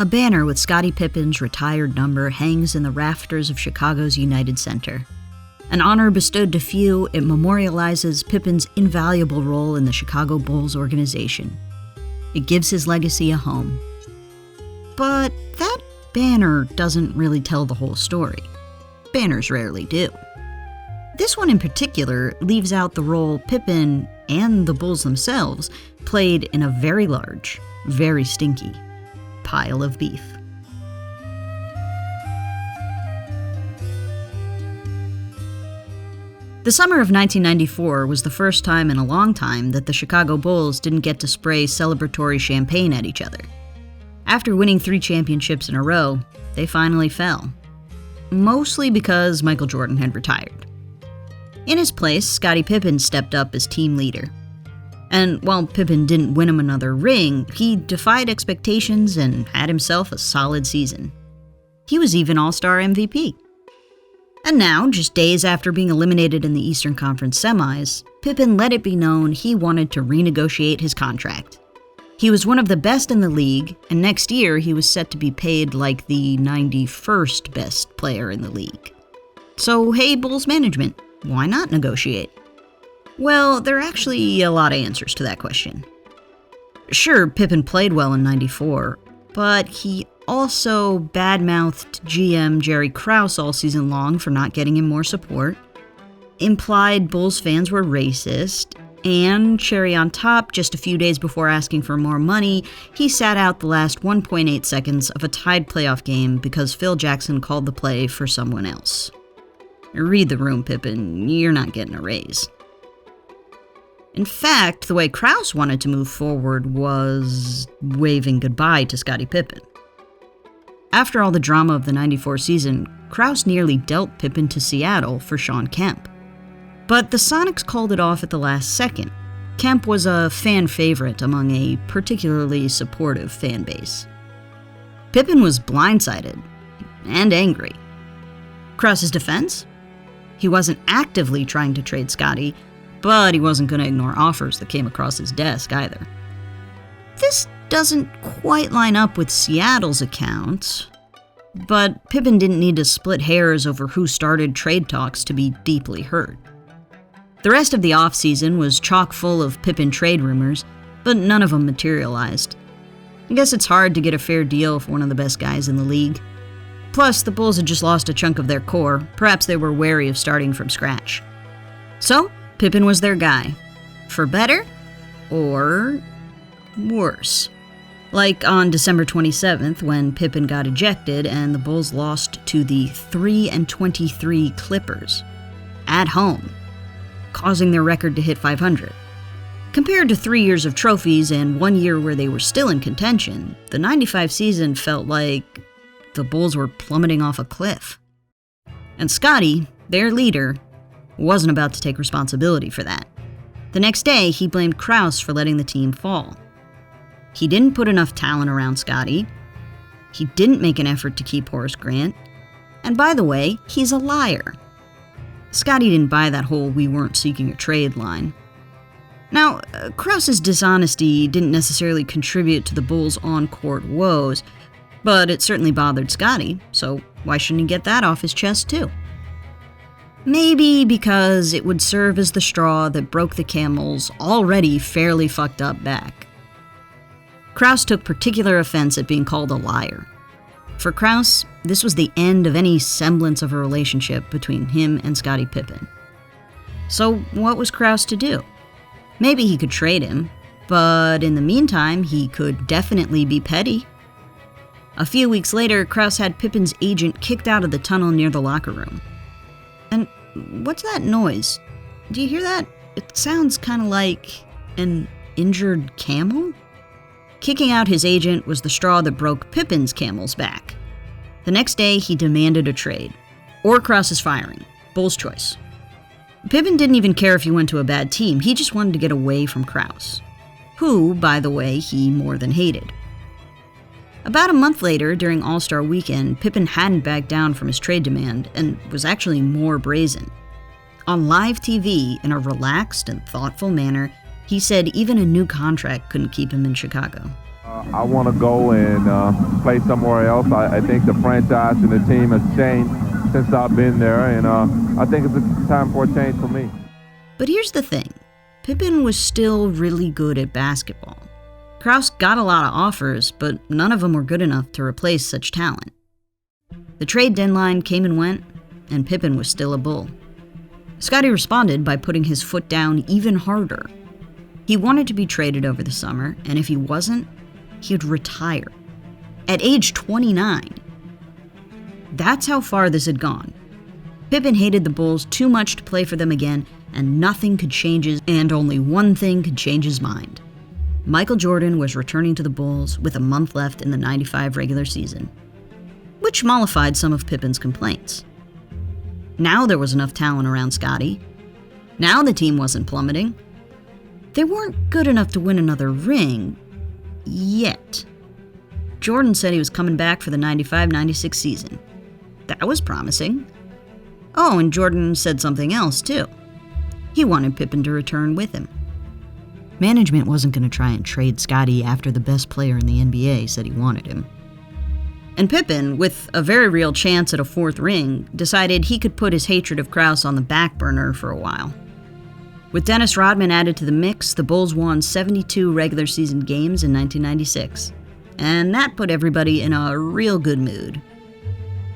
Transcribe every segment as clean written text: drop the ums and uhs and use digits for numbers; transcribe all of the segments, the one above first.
A banner with Scottie Pippen's retired number hangs in the rafters of Chicago's United Center. An honor bestowed to few, it memorializes Pippen's invaluable role in the Chicago Bulls organization. It gives his legacy a home. But that banner doesn't really tell the whole story. Banners rarely do. This one in particular leaves out the role Pippen and the Bulls themselves played in a very large, very stinky pile of beef. The summer of 1994 was the first time in a long time that the Chicago Bulls didn't get to spray celebratory champagne at each other. After winning 3 championships in a row, they finally fell. Mostly because Michael Jordan had retired. In his place, Scottie Pippen stepped up as team leader. And while Pippen didn't win him another ring, he defied expectations and had himself a solid season. He was even All-Star MVP. And now, just days after being eliminated in the Eastern Conference semis, Pippen let it be known he wanted to renegotiate his contract. He was one of the best in the league, and next year he was set to be paid like the 91st best player in the league. So hey, Bulls management, why not negotiate? Well, there are actually a lot of answers to that question. Sure, Pippen played well in '94, but he also badmouthed GM Jerry Krause all season long for not getting him more support, implied Bulls fans were racist, and, cherry on top, just a few days before asking for more money, he sat out the last 1.8 seconds of a tied playoff game because Phil Jackson called the play for someone else. Read the room, Pippen, you're not getting a raise. In fact, the way Krause wanted to move forward was waving goodbye to Scottie Pippen. After all the drama of the '94 season, Krause nearly dealt Pippen to Seattle for Shawn Kemp. But the Sonics called it off at the last second. Kemp was a fan favorite among a particularly supportive fan base. Pippen was blindsided and angry. Krause's defense? He wasn't actively trying to trade Scottie, but he wasn't going to ignore offers that came across his desk either. This doesn't quite line up with Seattle's account, but Pippen didn't need to split hairs over who started trade talks to be deeply hurt. The rest of the offseason was chock full of Pippen trade rumors, but none of them materialized. I guess it's hard to get a fair deal for one of the best guys in the league. Plus, the Bulls had just lost a chunk of their core. Perhaps they were wary of starting from scratch. So, Pippen was their guy. For better or worse. Like on December 27th, when Pippen got ejected and the Bulls lost to the 3-23 Clippers at home, causing their record to hit 500. Compared to 3 years of trophies and 1 year where they were still in contention, the '95 season felt like the Bulls were plummeting off a cliff. And Scottie, their leader, wasn't about to take responsibility for that. The next day, he blamed Krause for letting the team fall. He didn't put enough talent around Scottie. He didn't make an effort to keep Horace Grant. And by the way, he's a liar. Scottie didn't buy that whole "we weren't seeking a trade" line. Now, Krause's dishonesty didn't necessarily contribute to the Bulls' on-court woes, but it certainly bothered Scottie, so why shouldn't he get that off his chest too? Maybe because it would serve as the straw that broke the camel's already fairly fucked up back. Krause took particular offense at being called a liar. For Krause, this was the end of any semblance of a relationship between him and Scottie Pippen. So what was Krause to do? Maybe he could trade him, but in the meantime, he could definitely be petty. A few weeks later, Krause had Pippen's agent kicked out of the tunnel near the locker room. And what's that noise? Do you hear that? It sounds kind of like an injured camel? Kicking out his agent was the straw that broke Pippen's camel's back. The next day, he demanded a trade. Or Krause's firing. Bull's choice. Pippen didn't even care if he went to a bad team. He just wanted to get away from Krause, who, by the way, he more than hated. About a month later, during All-Star Weekend, Pippen hadn't backed down from his trade demand and was actually more brazen. On live TV, in a relaxed and thoughtful manner, he said even a new contract couldn't keep him in Chicago. I want to go and play somewhere else. I think the franchise and the team has changed since I've been there, and I think it's a time for a change for me. But here's the thing. Pippen was still really good at basketball. Krause got a lot of offers, but none of them were good enough to replace such talent. The trade deadline came and went, and Pippen was still a Bull. Scottie responded by putting his foot down even harder. He wanted to be traded over the summer, and if he wasn't, he'd retire. At age 29. That's how far this had gone. Pippen hated the Bulls too much to play for them again, and nothing could change and only one thing could change his mind. Michael Jordan was returning to the Bulls with a month left in the '95 regular season, which mollified some of Pippen's complaints. Now there was enough talent around Scottie. Now the team wasn't plummeting. They weren't good enough to win another ring, yet. Jordan said he was coming back for the '95-'96 season. That was promising. Oh, and Jordan said something else, too. He wanted Pippen to return with him. Management wasn't going to try and trade Scottie after the best player in the NBA said he wanted him. And Pippen, with a very real chance at a fourth ring, decided he could put his hatred of Krause on the back burner for a while. With Dennis Rodman added to the mix, the Bulls won 72 regular season games in 1996. And that put everybody in a real good mood.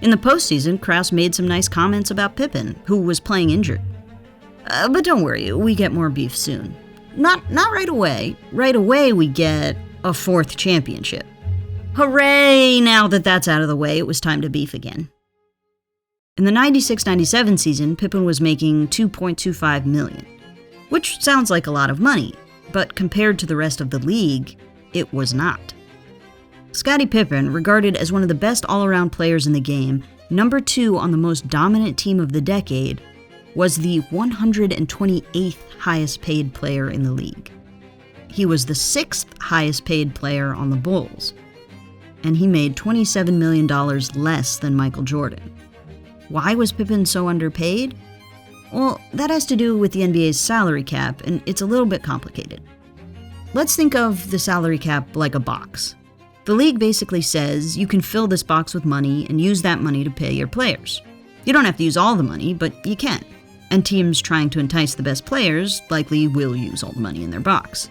In the postseason, Krause made some nice comments about Pippen, who was playing injured. But don't worry, we get more beef soon. Not right away. Right away we get a fourth championship. Hooray! Now that that's out of the way, it was time to beef again. In the '96-'97 season, Pippen was making $2.25 million, which sounds like a lot of money, but compared to the rest of the league, it was not. Scottie Pippen, regarded as one of the best all-around players in the game, number 2 on the most dominant team of the decade, was the 128th highest paid player in the league. He was the 6th highest paid player on the Bulls, and he made $27 million less than Michael Jordan. Why was Pippen so underpaid? Well, that has to do with the NBA's salary cap, and it's a little bit complicated. Let's think of the salary cap like a box. The league basically says you can fill this box with money and use that money to pay your players. You don't have to use all the money, but you can. And teams trying to entice the best players likely will use all the money in their box.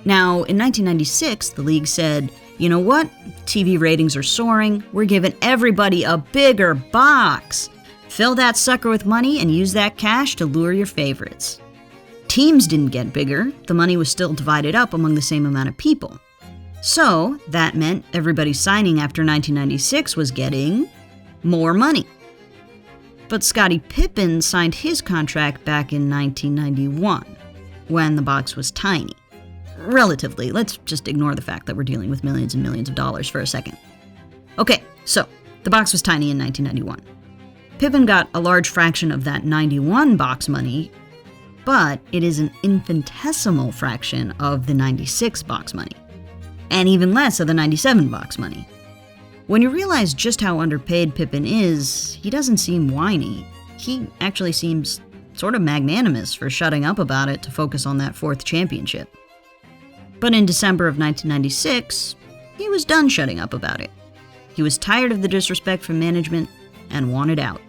Now, in 1996, the league said, you know what? TV ratings are soaring. We're giving everybody a bigger box. Fill that sucker with money and use that cash to lure your favorites. Teams didn't get bigger. The money was still divided up among the same amount of people. So, that meant everybody signing after 1996 was getting more money. But Scottie Pippen signed his contract back in 1991, when the box was tiny. Relatively, let's just ignore the fact that we're dealing with millions and millions of dollars for a second. Okay, so, the box was tiny in 1991. Pippen got a large fraction of that 91 box money, but it is an infinitesimal fraction of the 96 box money. And even less of the 97 box money. When you realize just how underpaid Pippen is, he doesn't seem whiny. He actually seems sort of magnanimous for shutting up about it to focus on that fourth championship. But in December of 1996, he was done shutting up about it. He was tired of the disrespect from management and wanted out.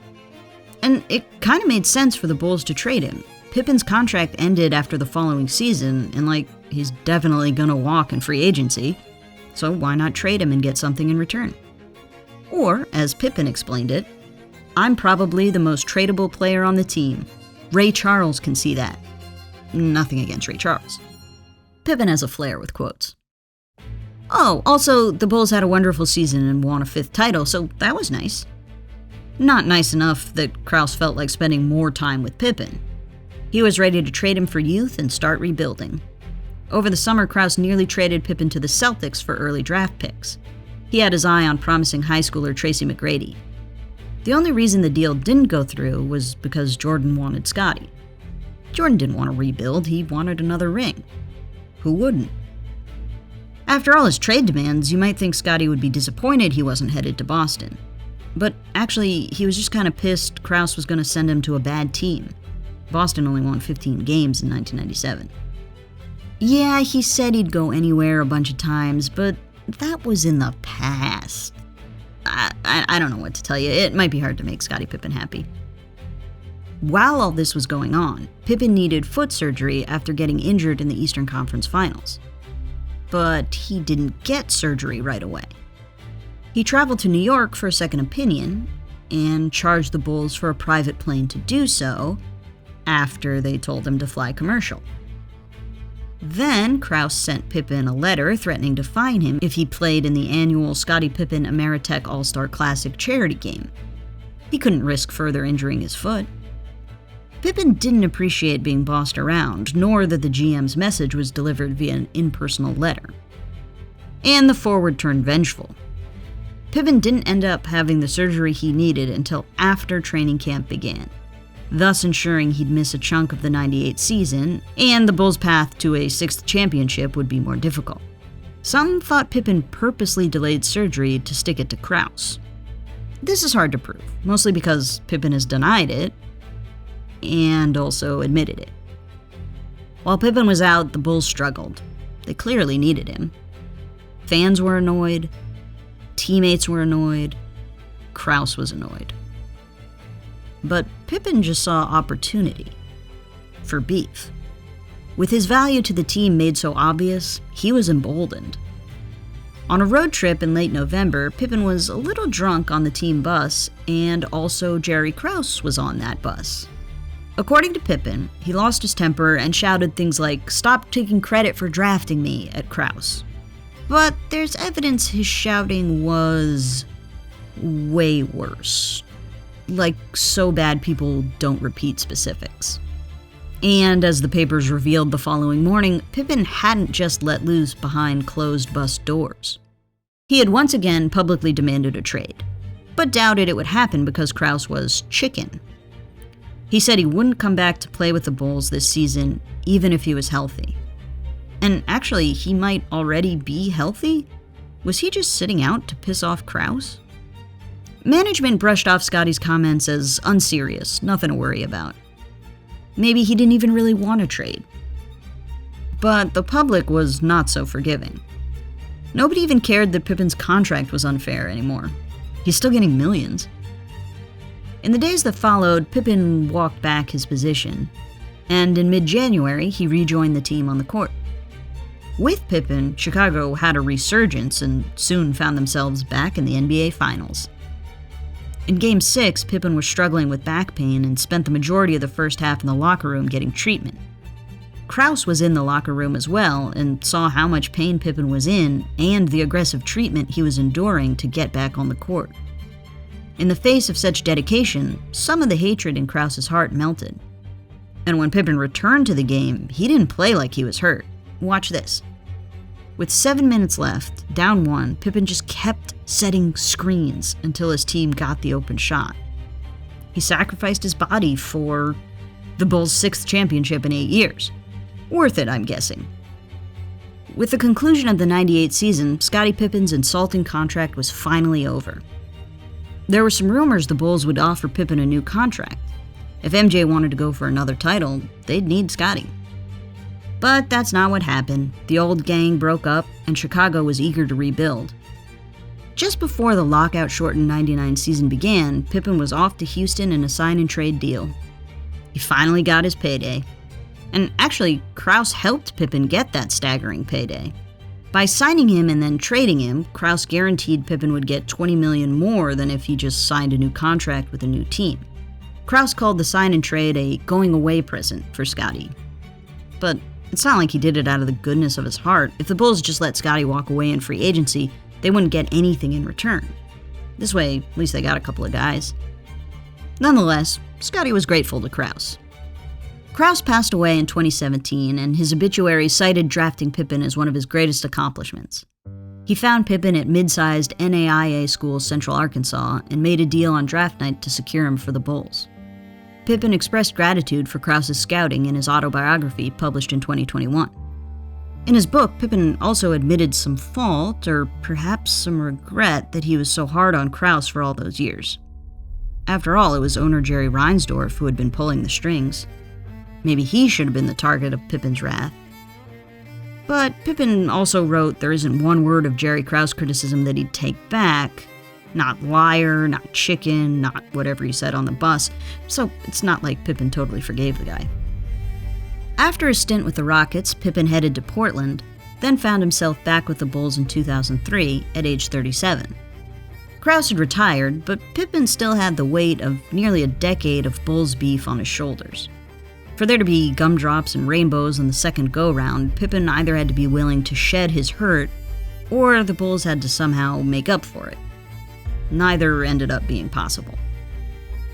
And it kind of made sense for the Bulls to trade him. Pippen's contract ended after the following season, and he's definitely gonna walk in free agency, so why not trade him and get something in return? Or, as Pippen explained it, I'm probably the most tradable player on the team. Ray Charles can see that. Nothing against Ray Charles. Pippen has a flair with quotes. Oh, also, the Bulls had a wonderful season and won a 5th title, so that was nice. Not nice enough that Krause felt like spending more time with Pippen. He was ready to trade him for youth and start rebuilding. Over the summer, Krause nearly traded Pippen to the Celtics for early draft picks. He had his eye on promising high schooler Tracy McGrady. The only reason the deal didn't go through was because Jordan wanted Scottie. Jordan didn't want to rebuild, he wanted another ring. Who wouldn't? After all his trade demands, you might think Scottie would be disappointed he wasn't headed to Boston. But actually, he was just kind of pissed Krause was going to send him to a bad team. Boston only won 15 games in 1997. Yeah, he said he'd go anywhere a bunch of times, but that was in the past. I don't know what to tell you. It might be hard to make Scottie Pippen happy. While all this was going on, Pippen needed foot surgery after getting injured in the Eastern Conference Finals. But he didn't get surgery right away. He traveled to New York for a second opinion and charged the Bulls for a private plane to do so after they told him to fly commercial. Then Krause sent Pippen a letter threatening to fine him if he played in the annual Scottie Pippen Ameritech All-Star Classic charity game. He couldn't risk further injuring his foot. Pippen didn't appreciate being bossed around, nor that the GM's message was delivered via an impersonal letter. And the forward turned vengeful. Pippen didn't end up having the surgery he needed until after training camp began, thus ensuring he'd miss a chunk of the '98 season, and the Bulls' path to a sixth championship would be more difficult. Some thought Pippen purposely delayed surgery to stick it to Krause. This is hard to prove, mostly because Pippen has denied it, and also admitted it. While Pippen was out, the Bulls struggled. They clearly needed him. Fans were annoyed, teammates were annoyed, Krause was annoyed. But Pippen just saw opportunity for beef. With his value to the team made so obvious, he was emboldened. On a road trip in late November, Pippen was a little drunk on the team bus, and also Jerry Krause was on that bus. According to Pippen, he lost his temper and shouted things like, "Stop taking credit for drafting me," at Krause. But there's evidence his shouting was way worse. Like, so bad people don't repeat specifics. And as the papers revealed the following morning, Pippen hadn't just let loose behind closed bus doors. He had once again publicly demanded a trade, but doubted it would happen because Krause was chicken. He said he wouldn't come back to play with the Bulls this season, even if he was healthy. And actually, he might already be healthy? Was he just sitting out to piss off Krause? Management brushed off Scottie's comments as unserious, nothing to worry about. Maybe he didn't even really want to trade. But the public was not so forgiving. Nobody even cared that Pippen's contract was unfair anymore. He's still getting millions. In the days that followed, Pippen walked back his position, and in mid-January, he rejoined the team on the court. With Pippen, Chicago had a resurgence and soon found themselves back in the NBA Finals. In Game 6, Pippen was struggling with back pain and spent the majority of the first half in the locker room getting treatment. Krause was in the locker room as well and saw how much pain Pippen was in and the aggressive treatment he was enduring to get back on the court. In the face of such dedication, some of the hatred in Krause's heart melted. And when Pippen returned to the game, he didn't play like he was hurt. Watch this. With 7 minutes left, down 1, Pippen just kept setting screens until his team got the open shot. He sacrificed his body for the Bulls' 6th championship in 8 years. Worth it, I'm guessing. With the conclusion of the '98 season, Scottie Pippen's insulting contract was finally over. There were some rumors the Bulls would offer Pippen a new contract. If MJ wanted to go for another title, they'd need Scottie. But that's not what happened. The old gang broke up, and Chicago was eager to rebuild. Just before the lockout-shortened '99 season began, Pippen was off to Houston in a sign-and-trade deal. He finally got his payday. And actually, Krause helped Pippen get that staggering payday. By signing him and then trading him, Krause guaranteed Pippen would get $20 million more than if he just signed a new contract with a new team. Krause called the sign and trade a going-away present for Scottie. But it's not like he did it out of the goodness of his heart. If the Bulls just let Scottie walk away in free agency, they wouldn't get anything in return. This way, at least they got a couple of guys. Nonetheless, Scottie was grateful to Krause. Krause passed away in 2017, and his obituary cited drafting Pippen as one of his greatest accomplishments. He found Pippen at mid-sized NAIA school Central Arkansas and made a deal on draft night to secure him for the Bulls. Pippen expressed gratitude for Krause's scouting in his autobiography published in 2021. In his book, Pippen also admitted some fault, or perhaps some regret, that he was so hard on Krause for all those years. After all, it was owner Jerry Reinsdorf who had been pulling the strings. Maybe he should have been the target of Pippen's wrath. But Pippen also wrote there isn't one word of Jerry Krause criticism that he'd take back. Not liar, not chicken, not whatever he said on the bus, so it's not like Pippen totally forgave the guy. After a stint with the Rockets, Pippen headed to Portland, then found himself back with the Bulls in 2003 at age 37. Krause had retired, but Pippen still had the weight of nearly a decade of Bulls beef on his shoulders. For there to be gumdrops and rainbows on the second go-round, Pippen either had to be willing to shed his hurt, or the Bulls had to somehow make up for it. Neither ended up being possible.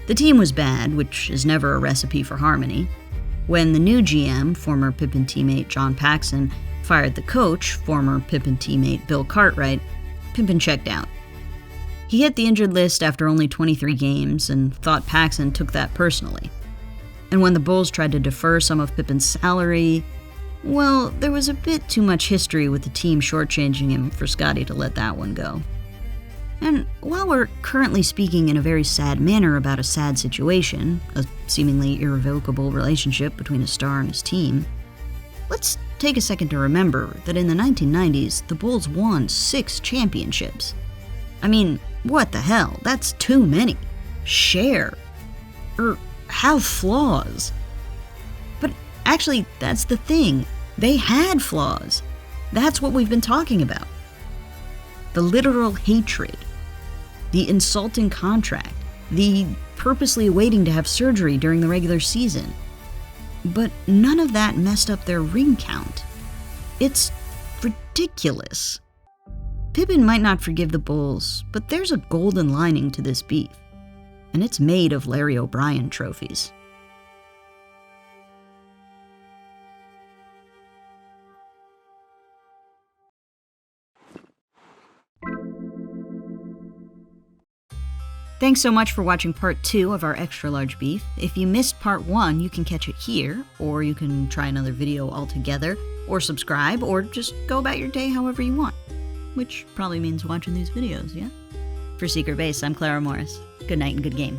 The team was bad, which is never a recipe for harmony. When the new GM, former Pippen teammate John Paxson, fired the coach, former Pippen teammate Bill Cartwright, Pippen checked out. He hit the injured list after only 23 games and thought Paxson took that personally. And when the Bulls tried to defer some of Pippen's salary, well, there was a bit too much history with the team shortchanging him for Scottie to let that one go. And while we're currently speaking in a very sad manner about a sad situation, a seemingly irrevocable relationship between a star and his team, let's take a second to remember that in the 1990s, the Bulls won 6 championships. I mean, what the hell? That's too many. Share. Have flaws. But actually, that's the thing. They had flaws. That's what we've been talking about. The literal hatred. The insulting contract. The purposely waiting to have surgery during the regular season. But none of that messed up their ring count. It's ridiculous. Pippen might not forgive the Bulls, but there's a golden lining to this beef. And it's made of Larry O'Brien trophies. Thanks so much for watching part 2 of our extra large beef. If you missed part 1, you can catch it here, or you can try another video altogether, or subscribe, or just go about your day however you want. Which probably means watching these videos, yeah? For Secret Base, I'm Clara Morris. Good night and good game.